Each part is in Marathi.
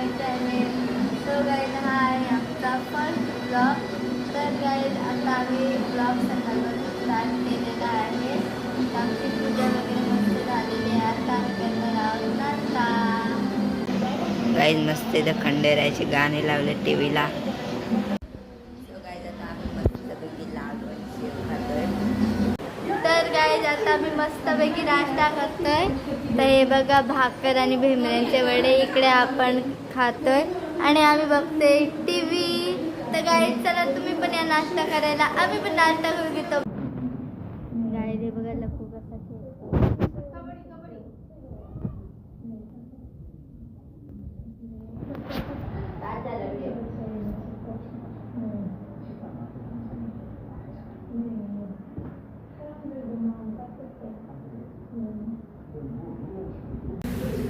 माय चॅनेल. सो गाईज हा आहे आमचा फर्स्ट ब्लॉग. तर गाईज आता आम्ही ब्लॉग सकाळपासून स्टार्ट केलेला आहे. आमची पूजा वगैरे मस्त झालेली आहे. आता आम्ही करणार आहोत नाश्ता. गाईज मस्त इथं खंडेरायाचे गाणे लावले टीव्हीला. तर गाईज आता आम्ही मस्तपैकी नाश्ता करतोय. तर हे बघा भाकर आणि भेंबऱ्यांचे वडे इकडे आपण खातोय आणि आम्ही बघतोय टीव्ही. तर गाईज चला तुम्ही पण या नाश्ता करायला. आम्ही पण नाश्ता करून घेतो. गाईज हे बघा लपू कसा खेळतो.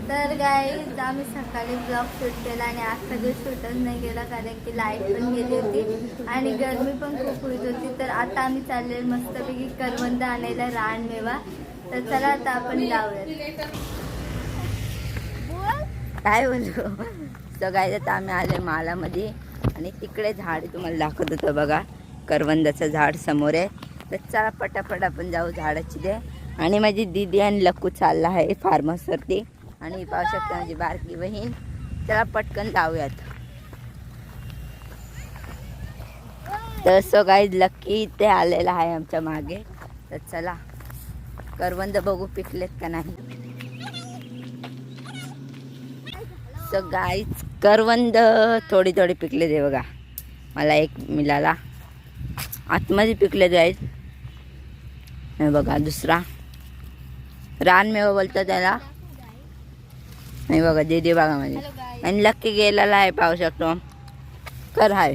तर गाईज आम्ही सकाळी ब्लॉग शूट केला आणि आज कधी शूटच नाही केला कारण की लाईट पण गेली होती आणि गरमी पण खूप होत होती. तर आता आम्ही चालले मस्तपैकी करवंद आणायला रानमेवा. तर चला आता आपण जाऊयात. काय बोलू. सो गाईज आता आम्ही आले मालामध्ये आणि तिकडे झाड तुम्हाला दाखवत होतं बघा. करवंदाचं झाड समोर आहे. तर चला पटापट आपण जाऊ झाडाची दे. आणि माझी दीदी आणि लक्कू चालला आहे फार्मसवरती आणि पाहू शकता माझी बारकी बहीण. चला पटकन जाऊयात. तर सो गाईज लक्की इथे आलेला आहे आमच्या मागे. तर चला करवंद बघू पिकलेत का नाही. सो गाईज करवंद थोडी थोडी पिकले ते बघा. मला एक मिळाला आतमध्ये पिकले गाईज. हे बघा दुसरा रानमेवा बोलतात त्याला. नाही बघा दीदी बघा माझी आणि लक्की गेलेला आहे पाहू शकतो. कर हाय.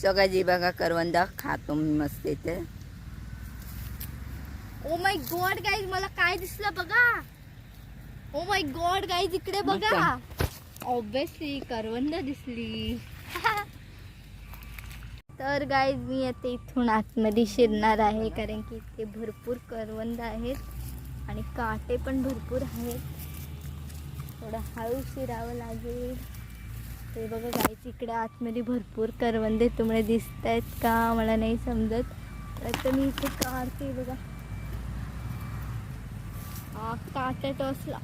सगळी बघा करवंद खातो मी मस्त इथे. ओ माय गॉड गाईज मला काय दिसलं बघा. ओ माय गॉड गाईज इकडे बघा. ऑब्विसली करवंद दिसली. तर गाईज मी आता इथून आतमध्ये शिरणार आहे कारण की इथे भरपूर करवंद आहेत आणि काटे पण भरपूर आहेत. थोडं हळू शिरावं लागेल. ते बघा गाईज इकडे आतमध्ये भरपूर करवंदे तुम्हाला दिसत आहेत का मला नाही समजत. तर मी इथे काढते बघा. हा काटा टोचला.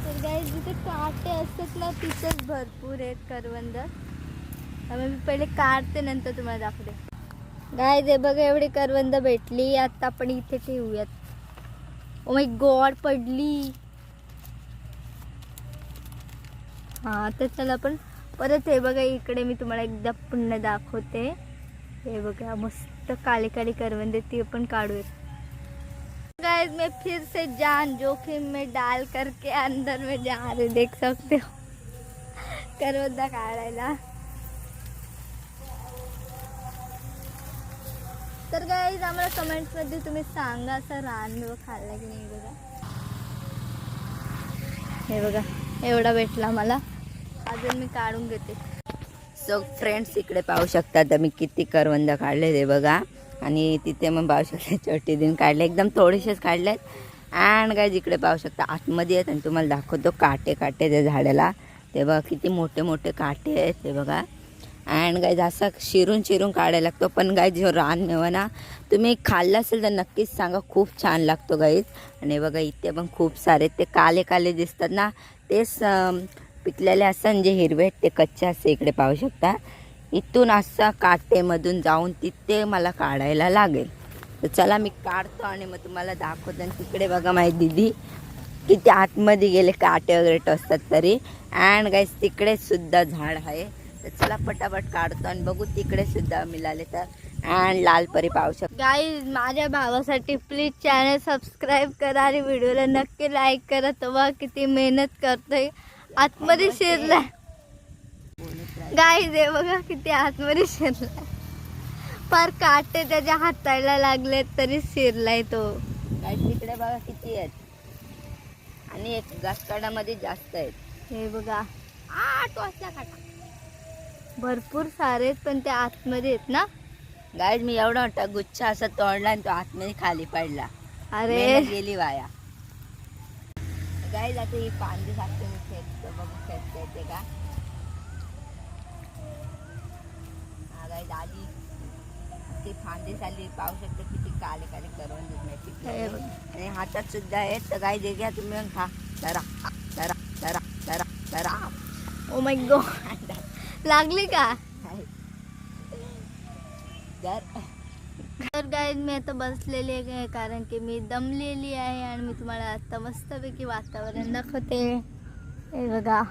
तर गाईज जिथे काटे असतात ना तिथेच भरपूर आहेत करवंद. त्यामुळे मी पहिले काढते नंतर तुम्हाला दाखवते. गाईज हे बघा एवढी करवंद भेटली. आता आपण इथे ठेवूयात. ओ माय गॉड पडली. हा तर चला आपण परत हे बघा इकडे मी तुम्हाला एकदा पुन्हा दाखवते. हे बघा मस्त काळी काळी करवंदे ती आपण काढूयात. गाइस मैं फिर से जान जोखिम में डाल करके अंदर में जा रहे देख सकते हो करवंदा काढायला. तर गाइस आम्हाला कमेंट्स मध्ये तुम्ही सांगा असं रानमेवा खाल्ला की नाही. बघा हे बघा एवढा भेटला मला. अजून मी काढून घेते. सो फ्रेंड्स इकडे पाहू शकता मी किती करवंद काढले ते बघा. आणि तिथे मग पाहू शकता छोटी दिन काढले एकदम थोडेसेच काढलेत. अँड गाईज इकडे पाहू शकता आतमध्ये आहेत आणि तुम्हाला दाखवतो काटे काटे त्या झाडाला. ते बघा किती मोठे मोठे काटे आहेत ते बघा. अँड गाईज असं शिरून शिरून काढायला लागतो. पण गाईज जो रानमेवा ना तुम्ही खाल्ला असेल तर नक्कीच सांगा खूप छान लागतो गाईज. आणि बघा इथे पण खूप सारे ते काले काले दिसतात ना तेच पिकलेले असतात जे हिरवे ते कच्चे असते. इकडे पाहू शकता इथून असा काटेमधून जाऊन तिथे मला काढायला लागेल. तर चला मी काढतो आणि मग तुम्हाला दाखवतो. आणि तिकडे बघा माझी दीदी किती आतमध्ये गेले काटे वगैरे टोचतात तरी. अँड गाईज तिकडे सुद्धा झाड आहे. तर चला पटापट काढतो आणि बघू तिकडे सुद्धा मिळाले तर. अँड लाल परी पाहू शकतो. गाईज माझ्या भावासाठी प्लीज चॅनल सबस्क्राईब करा आणि व्हिडिओला नक्की लाईक करा. तेव्हा किती मेहनत करतोय. आतमध्ये शिरलाय गाईज हे बघा किती आतमध्ये शिरलाय. फार काटे त्याच्या हाताला लागले तरी शिरलाय तो. गाईज तिकडे बघा किती आहेत आणि एक घासकाडामध्ये जास्त आहेत. हे बघा टोचला काटा. भरपूर सारे आहेत पण ते आतमध्ये आहेत ना. गाईज मी एवढा मोठा गुच्छा असा तोडला आणि तो आतमध्ये खाली पडला. अरे मेहनत गेली वाया. गाईज आता ही फांदी सारखं मी खेळतो बघू खेळता येते का. हा गाईज आली ती फांदी झाली. पाहू शकतो किती काले काले करवंद हे बघ. आणि हातात सुद्धा आहेत. तर गाईज घ्या तुम्ही पण खा. जरा जरा जरा जरा जरा. ओ माय गॉड, लागली का? तर गाईज मी आता बसलेली आहे कारण की मी दमलेली आहे आणि मी तुम्हाला आता मस्तपैकी वातावरण दाखवते. हे बघा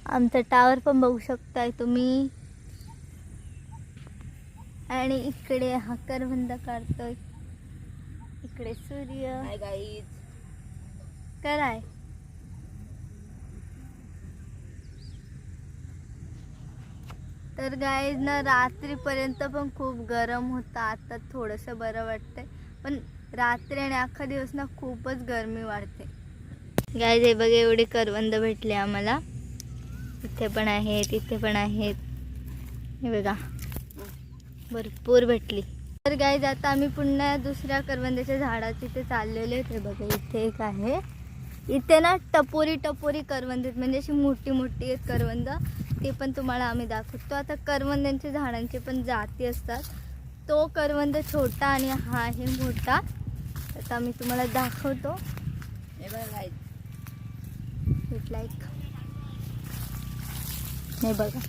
आमचं टावर पण बघू शकताय तुम्ही. आणि इकडे हा करवंद काढतोय. इकडे सूर्य. Hi guys. कराय तर गाईज ना रात्रीपर्यंत पण खूप गरम होतं. आता थोडंसं बरं वाटतंय पण रात्री आणि अख्खा दिवस ना खूपच गरमी वाढते. गाईज हे बघा एवढे करवंद भेटले आम्हाला. इथे पण आहेत, इथे पण आहेत. हे बघा भरपूर भेटली. तर गाईज आता आम्ही पुन्हा दुसऱ्या करवंदाच्या झाडाच्या इथे चाललेले आहेत. हे बघा इथे एक आहे. इथे ना टपोरी टपोरी करवंद आहेत म्हणजे अशी मोठी मोठी आहेत करवंद. ते पण तुम्हाला आम्ही दाखवतो. आता करवंदांच्या झाडांचे पण जाती असतात. तो करवंद छोटा आणि हा आहे मोठा. आता आम्ही तुम्हाला दाखवतो. हे बघा गाईज. भेटला एक. हे बघा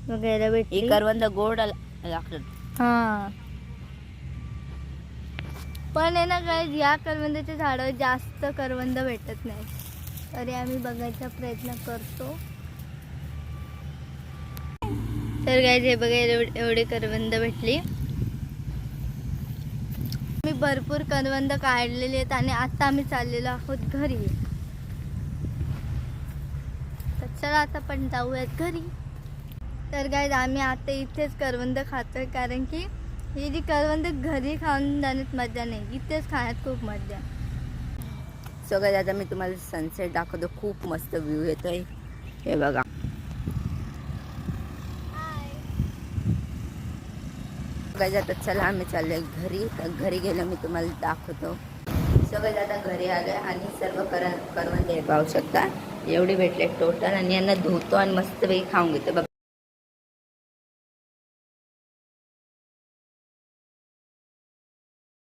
वगैरे ही भेटली. करवंद गोड लागतात. हां पण आहे ना काय या करवंदाच्या झाडावर जास्त करवंद भेटत नाही. तरी आम्ही बघायचा प्रयत्न करतो. तर गाईज हे बघा एवढे करवंद भेटली. मी भरपूर करवंद काढलेले आहेत आणि आता आम्ही चाललेलो आहोत घरी. तर चला आता पण जाऊयात घरी. तर गाईज आम्ही आता इथेच करवंद खातोय कारण की ही जी करवंद घरी खाऊन जाण्यात मजा नाही, इथेच खाण्यात खूप मजा. सो गाईज आता मी तुम्हाला सनसेट दाखवतो. खूप मस्त व्ह्यू येतोय. हे बघा गाईज आता चला आम्ही चाललोय घरी. तर घरी गेलो मी तुम्हाला दाखवतो. सो गाईज आता घरी आलोय आणि सर्व करवंद हे पाहू शकता एवढे भेटले टोटल. आणि यांना धुतो आणि मस्तपैकी खाऊन घेतो. बघ